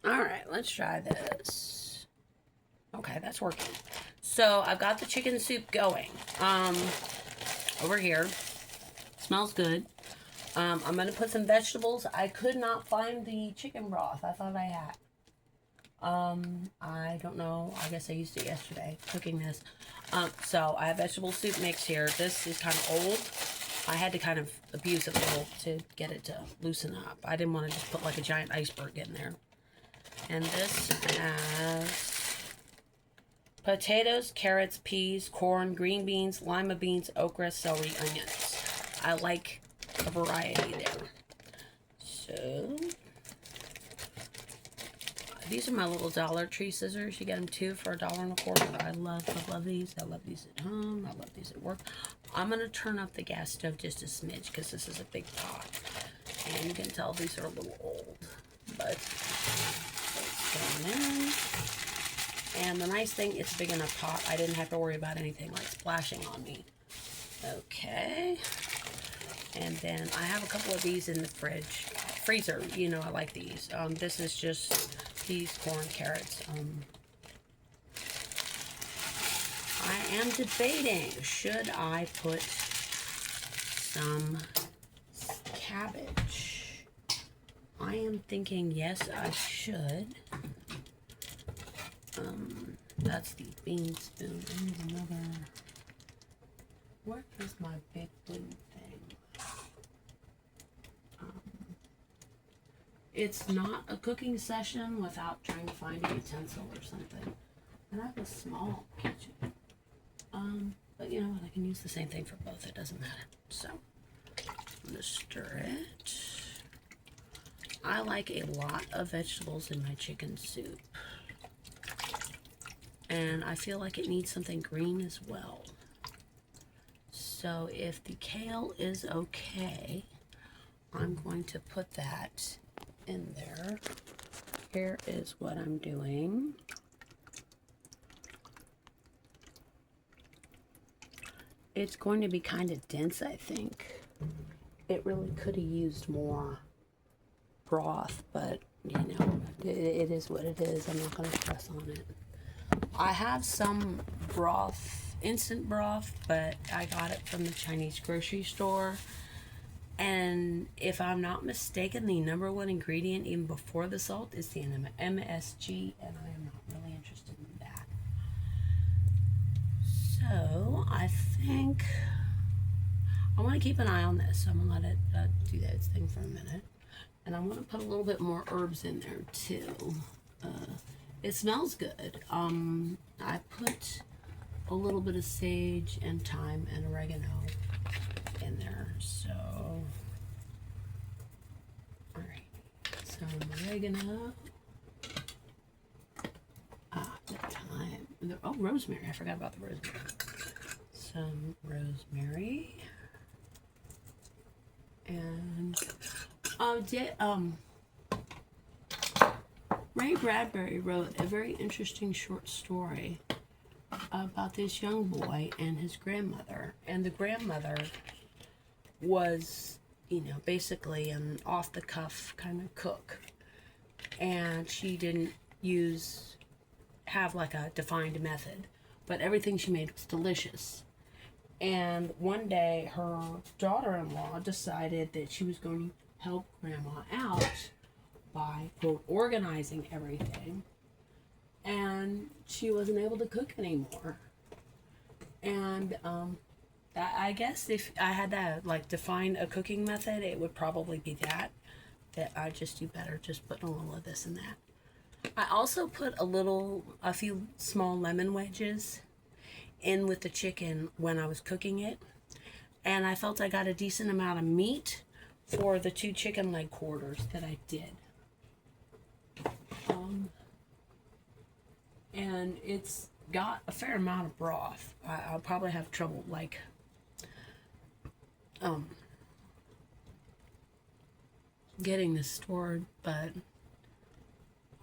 Alright, let's try this. Okay, that's working. So I've got the chicken soup going. Over here. Smells good. I'm gonna put some vegetables. I could not find the chicken broth. I thought I had. I don't know. I guess I used it yesterday cooking this. So I have vegetable soup mix here. This is kind of old. I had to kind of abuse it a little to get it to loosen up. I didn't want to just put like a giant iceberg in there. And this has potatoes, carrots, peas, corn, green beans, lima beans, okra, celery, onions. I like a variety there. So these are my little Dollar Tree scissors. You get them 2 for $1.25. I love these. I love these at home. I love these at work. I'm going to turn up the gas stove just a smidge because this is a big pot. And you can tell these are a little old. But it's going in. And the nice thing, it's a big enough pot. I didn't have to worry about anything like splashing on me. Okay. And then I have a couple of these in the freezer. You know, I like these. This is just these corn carrots. I am debating, should I put some cabbage? I am thinking yes, I should. That's the bean spoon. I need another. Where is my big blue thing? It's not a cooking session without trying to find a utensil or something. And I have a small kitchen. But you know what? I can use the same thing for both. It doesn't matter. So, I'm going to stir it. I like a lot of vegetables in my chicken soup. And I feel like it needs something green as well. So, if the kale is okay, I'm going to put that in there. Here is what I'm doing. It's going to be kind of dense, I think. It really could have used more broth, but you know, it is what it is. I'm not going to press on it. I have some broth, instant broth, but I got it from the Chinese grocery store. And if I'm not mistaken, the #1 ingredient, even before the salt, is the MSG, and I am not really interested in that. So I think I want to keep an eye on this. So I'm going to let it do that thing for a minute. And I want to put a little bit more herbs in there too. It smells good. I put a little bit of sage and thyme and oregano in there. So, all right, some oregano. The thyme. Oh, rosemary. I forgot about the rosemary. Some rosemary. And Ray Bradbury wrote a very interesting short story about this young boy and his grandmother. And the grandmother was, you know, basically an off-the-cuff kind of cook. And she didn't have like a defined method, but everything she made was delicious. And one day her daughter-in-law decided that she was going to help grandma out by, quote, organizing everything. And she wasn't able to cook anymore. And I guess if I had to like define a cooking method, it would probably be that I just do better just putting a little of this and that. I also put a few small lemon wedges in with the chicken when I was cooking it. And I felt I got a decent amount of meat for the 2 chicken leg quarters that I did. And it's got a fair amount of broth. I'll probably have trouble like getting this stored, but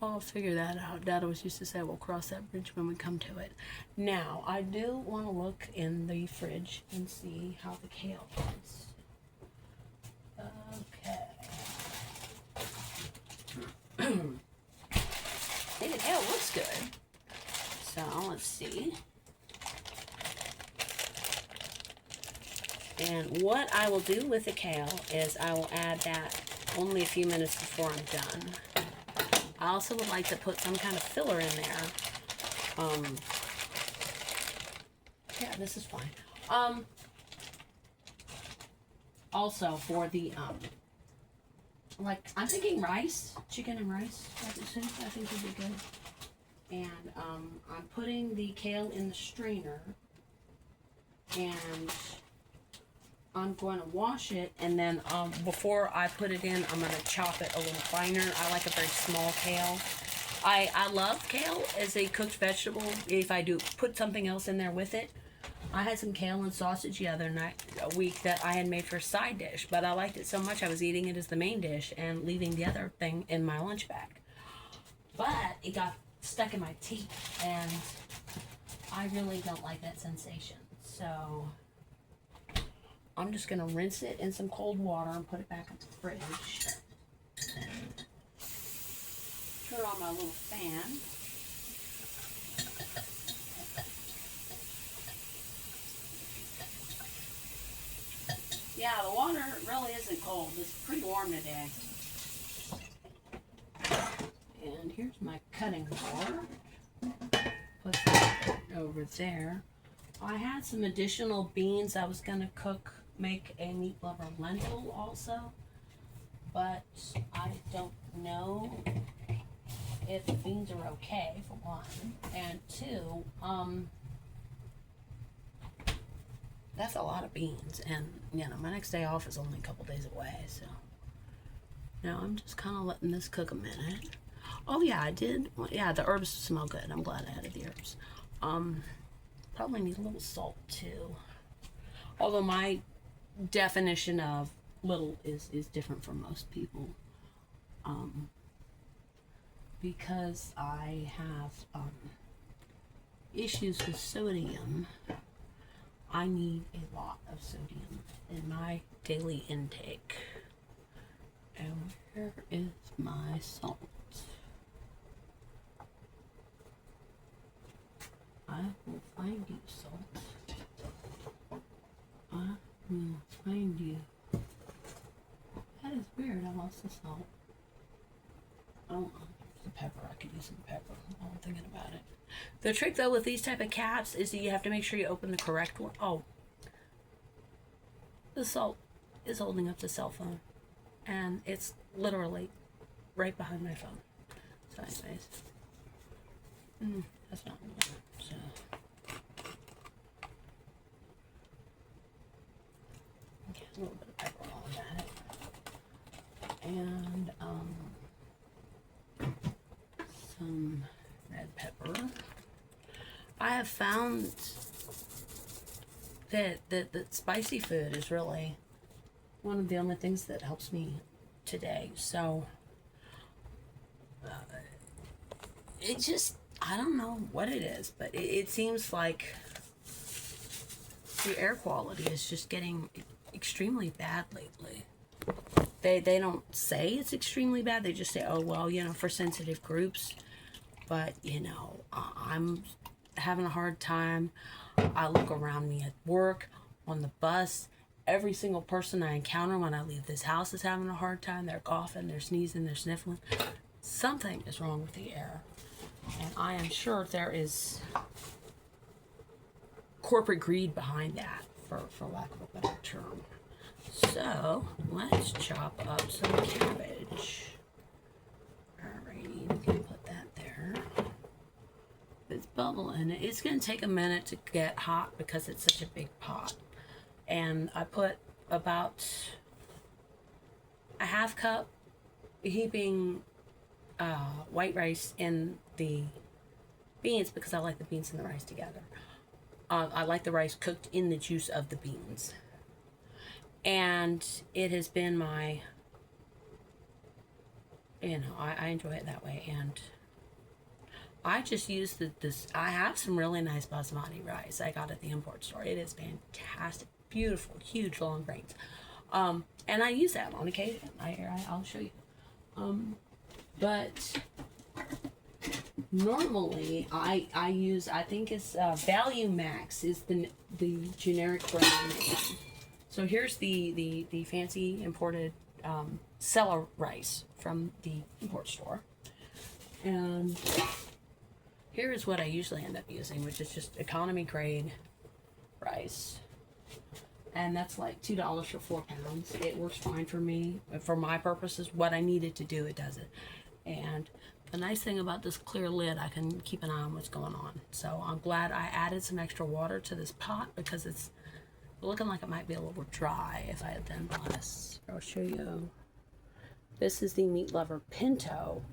I'll figure that out. Dad always used to say we'll cross that bridge when we come to it. Now, I do want to look in the fridge and see how the kale is. Okay. let's see. And what I will do with the kale is I will add that only a few minutes before I'm done. I also would like to put some kind of filler in there. Yeah, this is fine. Also for the, like, I'm thinking rice, chicken and rice type of soup, I think would be good. And I'm putting the kale in the strainer, and I'm going to wash it, and then before I put it in, I'm going to chop it a little finer. I like a very small kale. I love kale as a cooked vegetable if I do put something else in there with it. I had some kale and sausage the other week that I had made for a side dish, but I liked it so much I was eating it as the main dish and leaving the other thing in my lunch bag. But it got stuck in my teeth, and I really don't like that sensation. So I'm just going to rinse it in some cold water and put it back in the fridge. Turn on my little fan. Yeah, the water really isn't cold. It's pretty warm today. And here's my cutting board. Put that over there. I had some additional beans I was going to make a meat lover lentil also, but I don't know if the beans are okay, for one, and two, that's a lot of beans, and my next day off is only a couple days away, so now I'm just kind of letting this cook a minute. Oh yeah, I did. Yeah, the herbs smell good. I'm glad I added the herbs. Probably need a little salt too. Although my definition of little is different from most people. Because I have issues with sodium, I need a lot of sodium in my daily intake. And where is my salt? I will find you, salt. I will find you. That is weird. I lost the salt. Oh, the pepper. I could use some pepper. While I'm thinking about it. The trick, though, with these type of caps is that you have to make sure you open the correct one. Oh, the salt is holding up the cell phone, and it's literally right behind my phone. So, anyways, that's not good. So, okay, a little bit of pepper on that, and some red pepper. I have found that spicy food is really one of the only things that helps me today. So it just, I don't know what it is, but it seems like the air quality is just getting extremely bad lately. They don't say it's extremely bad. They just say, oh, well, for sensitive groups. But, I'm having a hard time. I look around me at work, on the bus. Every single person I encounter when I leave this house is having a hard time. They're coughing, they're sneezing, they're sniffling. Something is wrong with the air. And I am sure there is corporate greed behind that, for lack of a better term. So, let's chop up some cabbage. Alrighty, we can put that there. It's bubbling. It's going to take a minute to get hot because it's such a big pot. And I put about a half cup heaping white rice in the beans because I like the beans and the rice together. I like the rice cooked in the juice of the beans. And it has been my, I enjoy it that way. And I just use this. I have some really nice basmati rice I got at the import store. It is fantastic, beautiful, huge, long grains. And I use that on occasion. I'll show you. But Normally, I use, I think it's Value Max is the generic brand name. So here's the fancy imported Cella rice from the import store. And here is what I usually end up using, which is just economy grade rice. And that's like $2 for 4 pounds. It works fine for me. For my purposes, what I needed to do, it does it. And the nice thing about this clear lid, I can keep an eye on what's going on. So I'm glad I added some extra water to this pot because it's looking like it might be a little dry if I had done less. I'll show you. This is the Meat Lover Pinto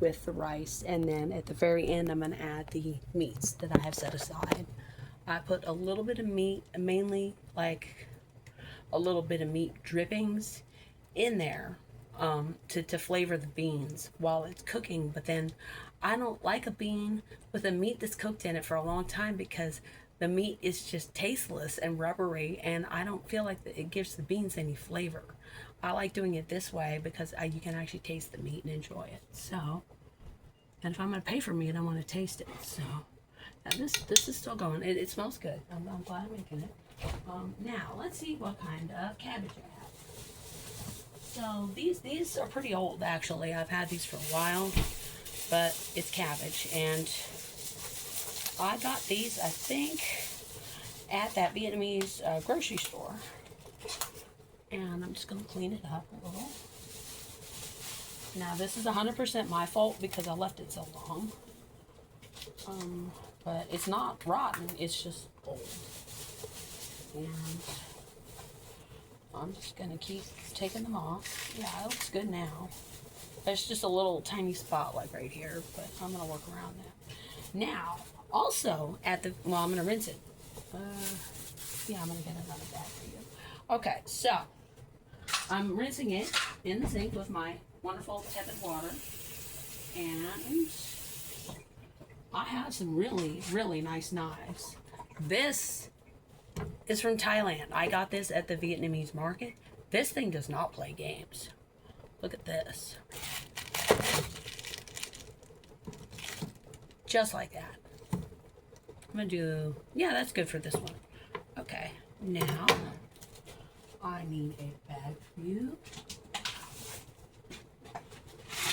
with the rice, and then at the very end I'm going to add the meats that I have set aside. I put a little bit of meat, mainly like a little bit of meat drippings in there to flavor the beans while it's cooking. But then I don't like a bean with a meat that's cooked in it for a long time because the meat is just tasteless and rubbery, and I don't feel like it gives the beans any flavor. I like doing it this way because you can actually taste the meat and enjoy it. So, and if I'm going to pay for meat, I want to taste it. So, now this is still going. It smells good. I'm glad I'm making it. Now, let's see what kind of cabbage I have. So, these are pretty old, actually. I've had these for a while, but it's cabbage. And I got these, I think, at that Vietnamese grocery store. And I'm just going to clean it up a little. Now, this is 100% my fault because I left it so long. But it's not rotten, it's just old. And I'm just going to keep taking them off. Yeah, it looks good now. There's just a little tiny spot like right here, but I'm going to work around that. Now, also at the, well, I'm going to rinse it. Yeah, I'm going to get another bag for you. Okay, so I'm rinsing it in the sink with my wonderful tepid water. And I have some really, really nice knives. This is from Thailand. I got this at the Vietnamese market. This thing does not play games. Look at this. Just like that. I'm gonna do, yeah, that's good for this one. Okay, now I need a bag for you.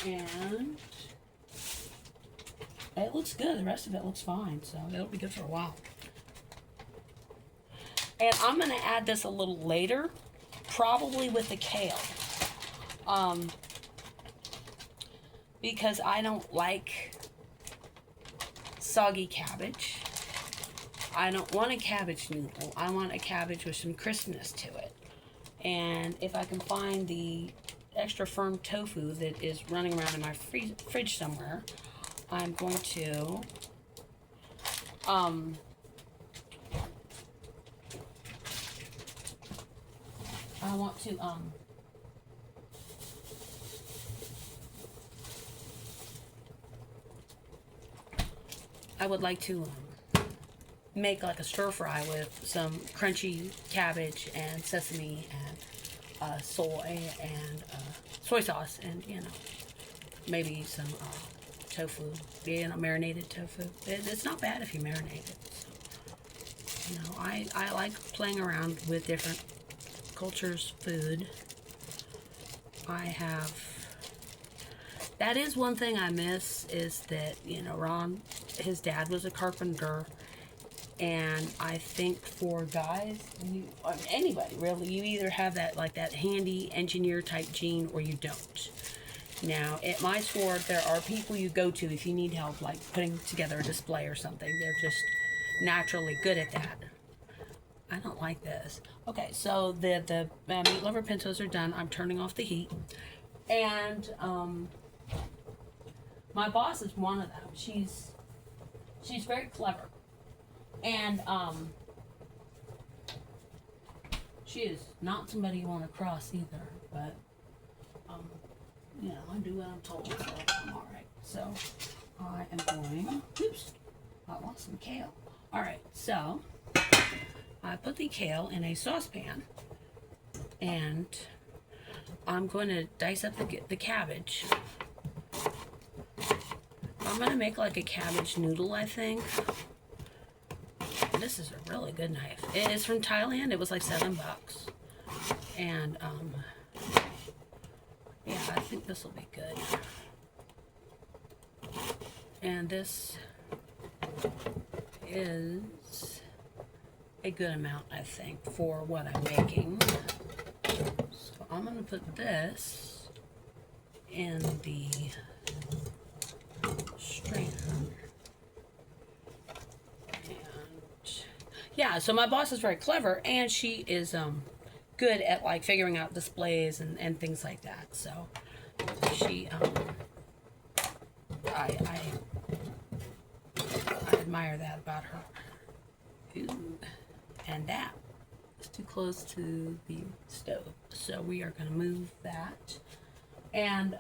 And it looks good. The rest of it looks fine, so it'll be good for a while. And I'm going to add this a little later, probably with the kale. Because I don't like soggy cabbage. I don't want a cabbage noodle. I want a cabbage with some crispness to it. And if I can find the extra firm tofu that is running around in my fridge somewhere, I'm going to I want to I would like to make like a stir fry with some crunchy cabbage and sesame and soy and soy sauce, and you know, maybe some tofu, you know, marinated tofu. It's not bad if you marinate it. So, you know, I like playing around with different cultures' food. That is one thing I miss, is that, you know, Ron, his dad was a carpenter, and I think for guys, anybody really, you either have that, like that handy engineer type gene or you don't. Now, at my store, there are people you go to if you need help, like putting together a display or something. They're just naturally good at that. I don't like this. Okay, so the Meat Lover Pintos are done. I'm turning off the heat. And my boss is one of them. She's very clever. And she is not somebody you want to cross either, but you know, I do what I'm told, so I'm alright. So I am going, oops, I lost some kale. Alright, so I put the kale in a saucepan, and I'm going to dice up the cabbage. I'm going to make like a cabbage noodle, I think. This is a really good knife. It's from Thailand. It was like $7. And, yeah, I think this will be good. And this is a good amount, I think, for what I'm making. So I'm going to put this in the strainer. And yeah, so my boss is very clever, and she is good at like figuring out displays and things like that. So she I admire that about her. Ooh. And that is too close to the stove, so we are going to move that. And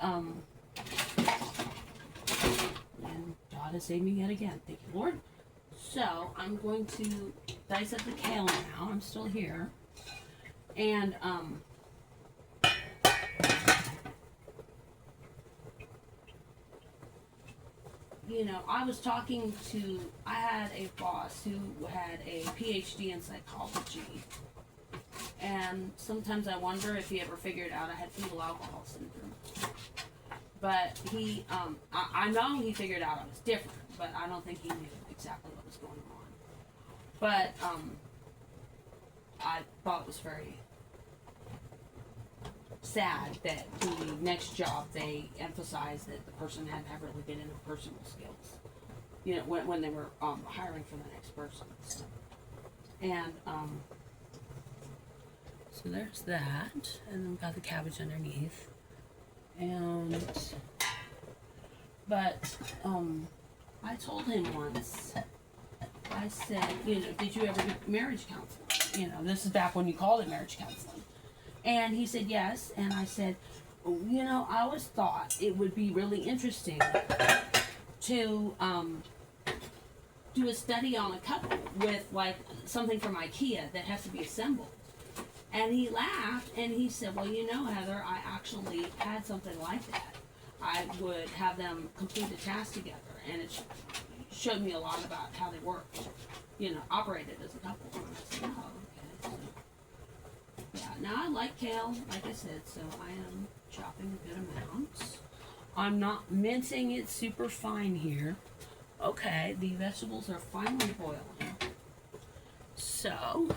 God has saved me yet again. Thank you, Lord. So I'm going to dissect the kale now. I'm still here. And you know, I had a boss who had a PhD in psychology. And sometimes I wonder if he ever figured out I had fetal alcohol syndrome. But he, I know he figured out I was different, but I don't think he knew exactly what was going on. But I thought it was very sad that the next job they emphasized that the person had to have really good interpersonal skills. You know, when they were hiring for the next person. So. And so there's that, and then we've got the cabbage underneath. And but I told him once, I said, you know, did you ever do marriage counseling? You know, this is back when you called it marriage counseling. And he said yes, and I said, you know, I always thought it would be really interesting to do a study on a couple with like something from IKEA that has to be assembled. And he laughed and he said, well, you know, Heather, I actually had something like that. I would have them complete a task together, and it showed me a lot about how they worked, you know, operated as a couple. And I said, oh, okay. So, yeah, now I like kale, like I said, so I am chopping a good amount. I'm not mincing it super fine here. Okay, the vegetables are finally boiling. So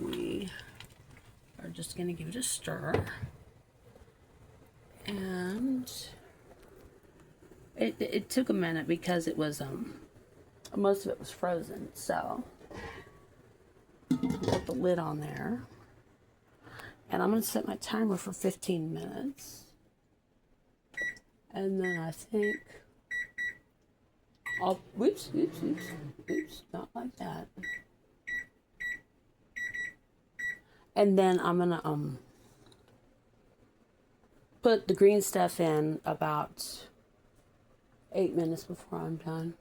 we are just going to give it a stir. And it took a minute because it was most of it was frozen. So put the lid on there. And I'm going to set my timer for 15 minutes. And then I think I'll, oops, not like that. And then I'm going to put the green stuff in about 8 minutes before I'm done.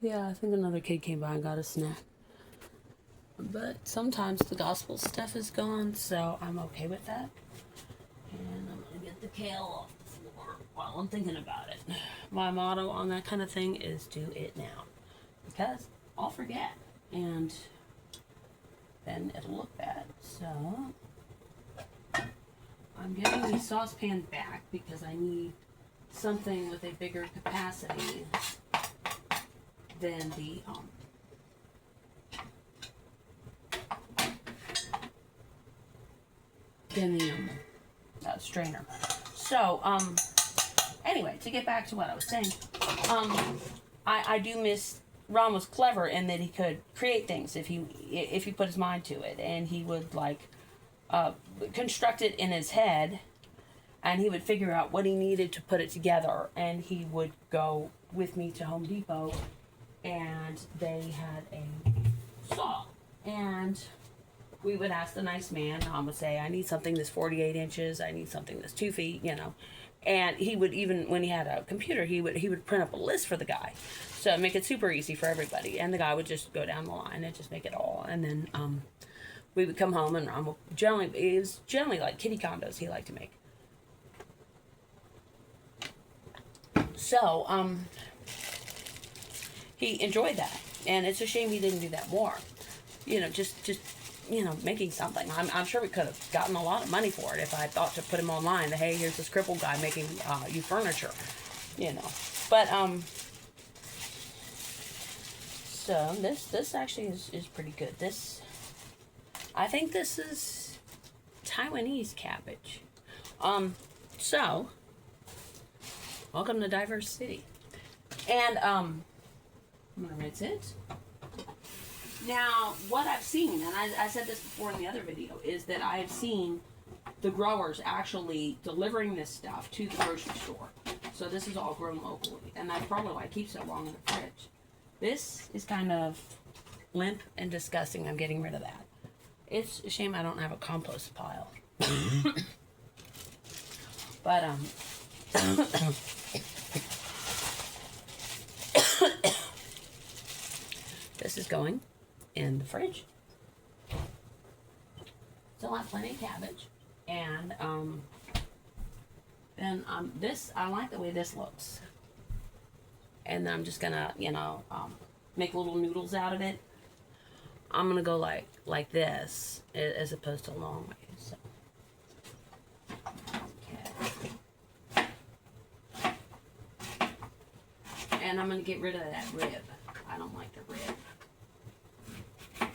Yeah, I think another kid came by and got a snack. But sometimes the gospel stuff is gone, so I'm okay with that. And I'm going to get the kale off the floor while I'm thinking about it. My motto on that kind of thing is do it now. Because I'll forget. And then it'll look bad. So I'm getting the saucepan back because I need something with a bigger capacity than the strainer. So anyway, to get back to what I was saying, I do miss Ron was clever in that he could create things if he put his mind to it, and he would like construct it in his head, and he would figure out what he needed to put it together, and he would go with me to Home Depot, and they had a saw, and we would ask the nice man. Ron would say, I need something that's 48 inches, I need something that's 2 feet, you know. And he would, even when he had a computer, he would print up a list for the guy. So make it super easy for everybody. And the guy would just go down the line and just make it all. And then we would come home, and Ron would it was generally like kitty condos he liked to make. So, he enjoyed that. And it's a shame he didn't do that more. You know, just making something. I'm sure we could have gotten a lot of money for it if I thought to put him online. That, hey, here's this crippled guy making you furniture. You know. But, so, this actually is pretty good. I think this is Taiwanese cabbage. So, welcome to Diverse City. And, I'm going to rinse it. Now, what I've seen, and I said this before in the other video, is that I have seen the growers actually delivering this stuff to the grocery store. So this is all grown locally. And that's probably why it keeps so long in the fridge. This is kind of limp and disgusting. I'm getting rid of that. It's a shame I don't have a compost pile. But, this is going in the fridge. Still have plenty of cabbage. And, then, this, I like the way this looks. And then I'm just gonna, make little noodles out of it. I'm gonna go like this, as opposed to long ways. So. Okay. And I'm gonna get rid of that rib. I don't like the rib. Okay.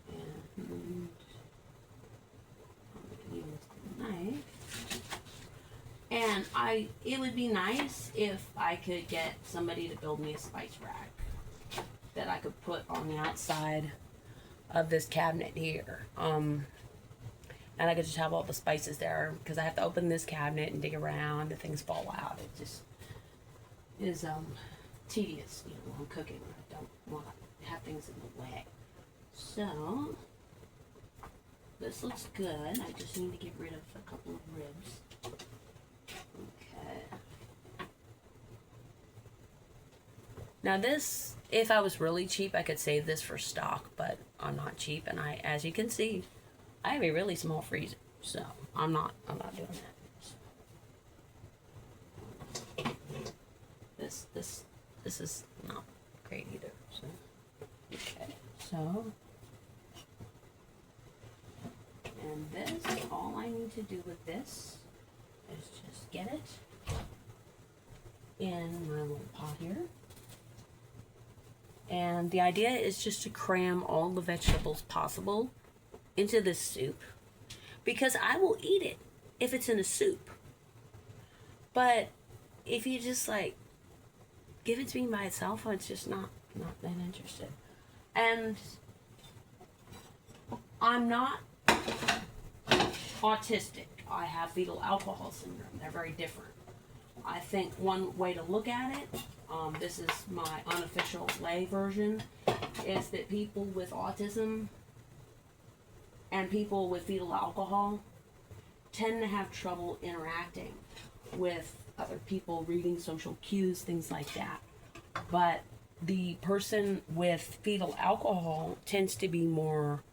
And I'm gonna use the knife. And it would be nice if I could get somebody to build me a spice rack that I could put on the outside of this cabinet here. And I could just have all the spices there, because I have to open this cabinet and dig around and things fall out. It just is tedious, when I'm cooking. I don't want to have things in the way. So, this looks good. I just need to get rid of a couple of ribs. Okay. Now this, if I was really cheap, I could save this for stock, but I'm not cheap, and as you can see, I have a really small freezer, so I'm not doing that. This is not great either. So okay, so and this, all I need to do with this is just get it in my little pot here. And the idea is just to cram all the vegetables possible into this soup, because I will eat it if it's in a soup. But if you just give it to me by itself, it's just not that interested. And I'm not autistic. I have fetal alcohol syndrome. They're very different. I think one way to look at it, this is my unofficial lay version, is that people with autism and people with fetal alcohol tend to have trouble interacting with other people, reading social cues, things like that. But the person with fetal alcohol tends to be more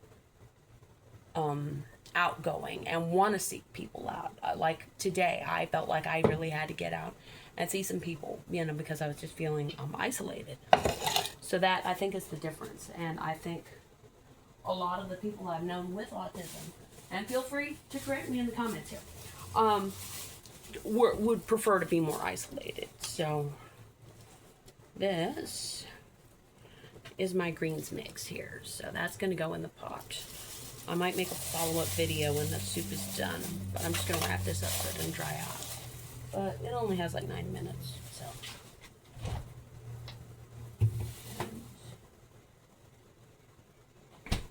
outgoing and want to seek people out. Like today, I felt like I really had to get out and see some people, because I was just feeling isolated. So that, I think, is the difference. And I think a lot of the people I've known with autism, and feel free to correct me in the comments here, would prefer to be more isolated. So this is my greens mix here. So that's going to go in the pot. I might make a follow-up video when the soup is done, but I'm just going to wrap this up so it doesn't dry out. But it only has 9 minutes, so.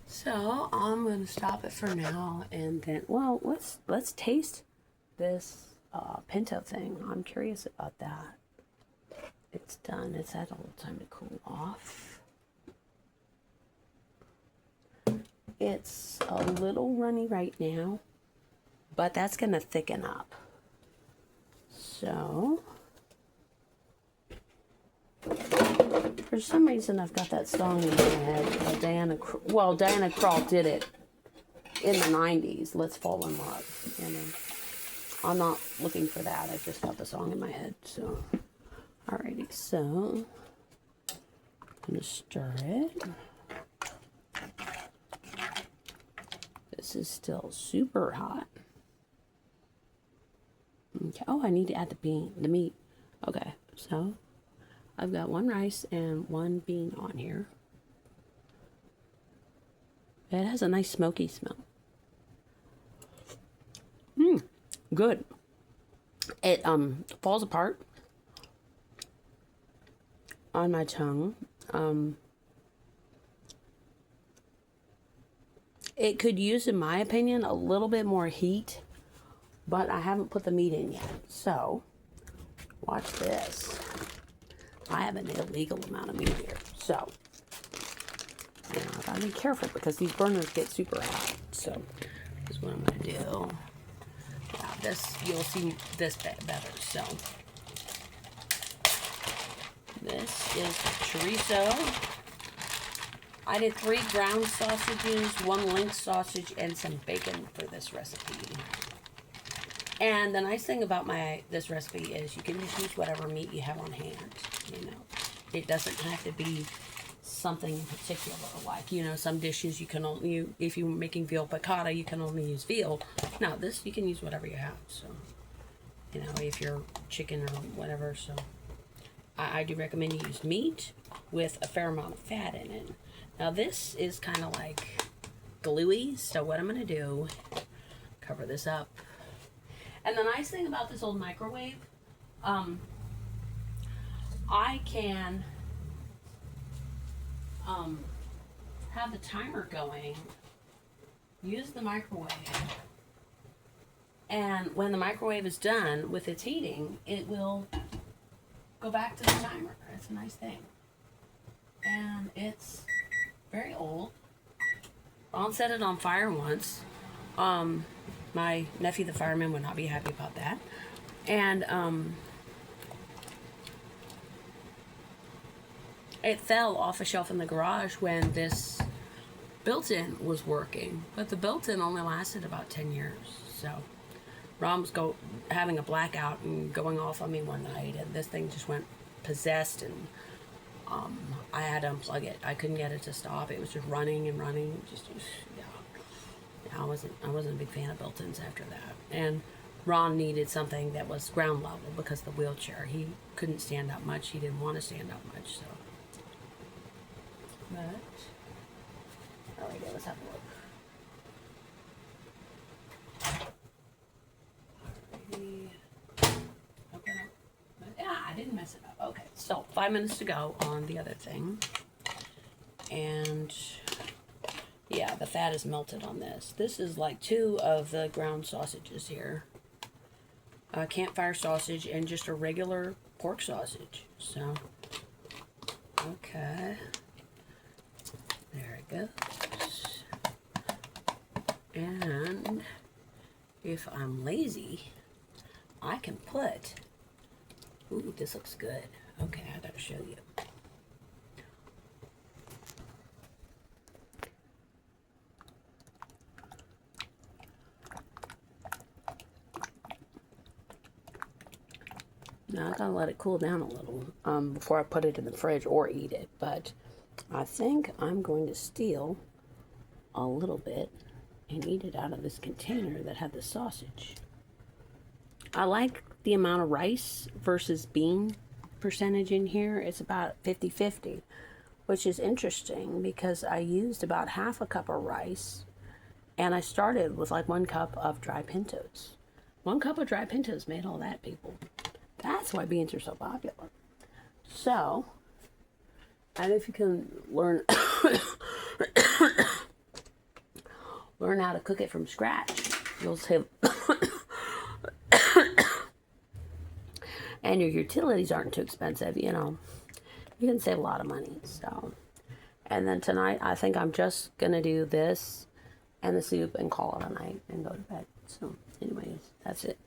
So I'm going to stop it for now, and then, well, let's taste this pinto thing. I'm curious about that. It's done. It's had a little time to cool off. It's a little runny right now, but that's going to thicken up. So, for some reason I've got that song in my head. Diana Krall did it in the 90s, Let's Fall in Love. And I'm not looking for that. I just got the song in my head. So, alrighty. So, I'm going to stir it. This is still super hot. Okay. Oh, I need to add the meat. Okay. So, I've got 1 rice and 1 bean on here. It has a nice smoky smell. Good. It falls apart on my tongue. It could use, in my opinion, a little bit more heat, but I haven't put the meat in yet. So, watch this. I have an illegal amount of meat here. So, now I gotta be careful because these burners get super hot. So, this is what I'm gonna do. Yeah, this, you'll see this better. So, this is chorizo. I did 3 ground sausages, 1 link sausage, and some bacon for this recipe. And the nice thing about this recipe is you can just use whatever meat you have on hand. You know, it doesn't have to be something in particular. Like, you know, some dishes you can only, if you're making veal piccata, you can only use veal. Now, this you can use whatever you have. So, you know, if you're chicken or whatever. So, I do recommend you use meat with a fair amount of fat in it. Now, this is kind of like gluey. So, what I'm going to do, cover this up. And the nice thing about this old microwave, I can have the timer going, use the microwave, and when the microwave is done with its heating, it will go back to the timer. It's a nice thing. And it's very old. Ron set it on fire once. My nephew, the fireman, would not be happy about that. And it fell off a shelf in the garage when this built-in was working. But the built-in only lasted about 10 years. So Ron was having a blackout and going off on me one night. And this thing just went possessed. And I had to unplug it. I couldn't get it to stop. It was just running and running. Yeah. I wasn't a big fan of built-ins after that. And Ron needed something that was ground level because of the wheelchair. He couldn't stand up much. He didn't want to stand up much. So, but all right, let's have a look. Alrighty. Okay. Yeah, I didn't mess it up. Okay, so 5 minutes to go on the other thing, and yeah, the fat is melted on this. This is like 2 of the ground sausages here. A campfire sausage and just a regular pork sausage. So, okay. There it goes. And if I'm lazy, I can put... Ooh, this looks good. Okay, I gotta show you. Now, I gotta let it cool down a little before I put it in the fridge or eat it. But I think I'm going to steal a little bit and eat it out of this container that had the sausage. I like the amount of rice versus bean percentage in here. It's about 50-50, which is interesting because I used about half a cup of rice and I started with like 1 cup of dry pintos. 1 cup of dry pintos made all that, people. That's why beans are so popular. So, and if you can learn learn how to cook it from scratch, you'll save and your utilities aren't too expensive, you know. You can save a lot of money. So, and then tonight I think I'm just gonna do this and the soup and call it a night and go to bed. So anyways, that's it.